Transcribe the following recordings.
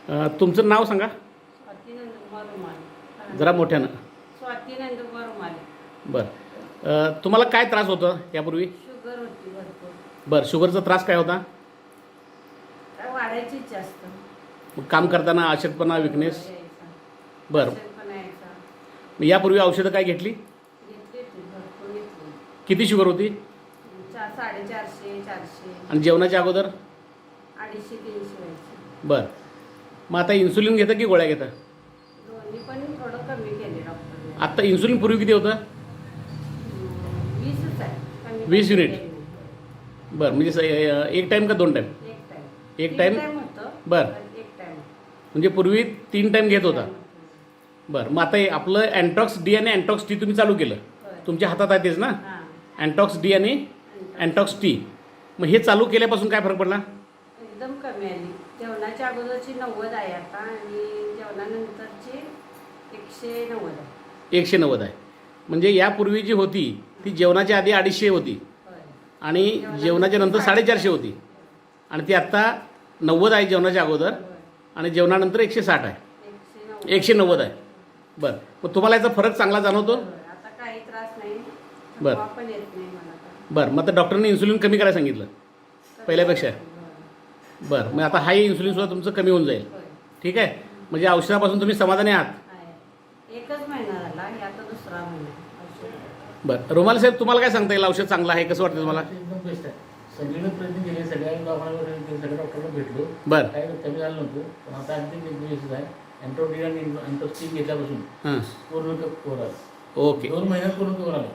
तुमचं नाव सांगा स्वाती नंदकुमार रुमाले. जरा मोठ्यानं. स्वाती नंदकुमार रुमाले. बरं. तुम्हाला काय त्रास होता यापूर्वी? शुगर होती भरपूर. बरं. शुगरचा त्रास काय होता? काय वाढायची जास्त. मग काम करताना अशक्तपणा, विकनेस? यायचा. बरं. अशक्तपणा यायचा. मग यापूर्वी औषधं काय घेतली? घेतली होती, भरपूर घेतली. किती शुगर होती? 450, 400. आणि जेवणाच्या अगोदर? 250, 300 व्हायची. बरं. मग आता इन्सुलिन घेता की गोळ्या घेता? दोन्ही पण थोडं कमी केले डॉक्टरने. आत्ता इन्सुलिन पूर्वी किती होतं? 20च आहे. कमी 20 युनिट. केलं नाही. बरं. म्हणजे एक टाईम का 2 टाईम? एक टाइम. एक टाइम? होतं. बरं. पण एक टाइम. म्हणजे पूर्वी 3 टाईम घेत होता. बरं. मग आता आपलं अँटॉक्स डी आणि अँटॉक्स टी तुम्ही चालू केलं. होय. तुमच्या हातात आहे तेच ना? हां. अँटॉक्स डी आणि अँटॉक्स टी. मग हे चालू केल्यापासून काय फरक पडला? एकदम कमी आली. जेवणाच्या अगोदरची 90 आहे आता आणि जेवणानंतरची 190 आहे. 190 आहे. म्हणजे यापूर्वी जी होती ती जेवणाच्या आधी 250 होती होय. आणि जेवणाच्या नंतर 450 होती आणि ती आत्ता 90 आहे जेवणाच्या अगोदर होय. आणि जेवणानंतर 160 आहे. 190. 190 आहे. बरं. मग तुम्हाला याचा फरक चांगला जाणवतो? होय. आता काही त्रास नाही. बरं. थकवा पण येत नाही मला आता. बरं. मग आता डॉक्टरने इन्सुलिन कमी करायला सांगितलं पहिल्यापेक्षा? होय. बरं. मग आता हाही इन्सुलिनसुद्धा तुमचं कमी होऊन जाईल. होय. ठीक आहे. म्हणजे औषधापासून तुम्ही समाधानी आहात? आहे. एकच महिना झाला. हे आता दुसरा महिना औषध. बरं. रुमाल साहेब, तुम्हाला काय सांगता येईल? औषध चांगलं आहे, कसं वाटतं तुम्हाला? एकदम बेस्ट आहे. सगळीकडे प्रयत्न केले, सगळ्या दवाखान्यावर सगळ्या डॉक्टरला भेटलो. बरं. काय कमी झालं नव्हतं, पण आता अगदी व्यवस्थित आहे. अँटोडी आणि अँटोस्टिक घेतल्यापासून हां. पूर्ण कवर आलं. ओके. 2 महिन्यात पूर्ण कवर आलं.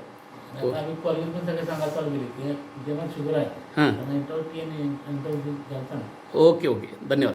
आणि आता आम्ही कॉलेज पण सगळे सांगायला चालू केली की जेव्हा शुगर आहे हां. आणि अँटोस्टिक आणि अँटोस्टिक घ्यायचं. ओके. ओके. धन्यवाद.